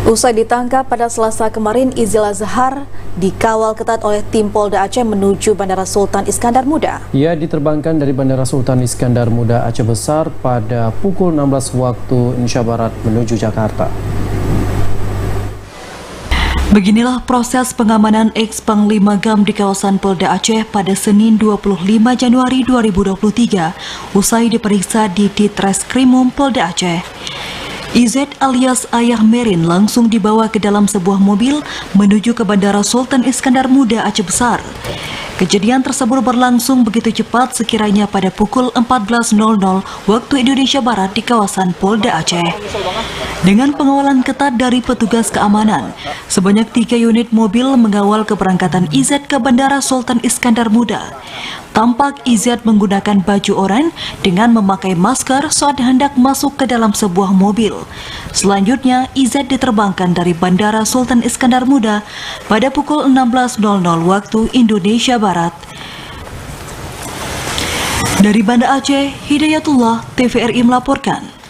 Usai ditangkap pada Selasa kemarin, Izil Azhar dikawal ketat oleh tim Polda Aceh menuju Bandara Sultan Iskandar Muda. Ia diterbangkan dari Bandara Sultan Iskandar Muda Aceh Besar pada pukul 16 waktu Indonesia Barat menuju Jakarta. Beginilah proses pengamanan ex-Panglima GAM di kawasan Polda Aceh pada Senin 25 Januari 2023 usai diperiksa di Ditreskrimum Polda Aceh. IZ alias Ayah Merin langsung dibawa ke dalam sebuah mobil menuju ke Bandara Sultan Iskandar Muda Aceh Besar. Kejadian tersebut berlangsung begitu cepat sekiranya pada pukul 14.00 waktu Indonesia Barat di kawasan Polda Aceh. Dengan pengawalan ketat dari petugas keamanan, sebanyak 3 unit mobil mengawal keberangkatan IZ ke Bandara Sultan Iskandar Muda. Tampak IZ menggunakan baju oranye dengan memakai masker saat hendak masuk ke dalam sebuah mobil. Selanjutnya, IZ diterbangkan dari Bandara Sultan Iskandar Muda pada pukul 16.00 waktu Indonesia Barat. Dari Banda Aceh, Hidayatullah, TVRI melaporkan.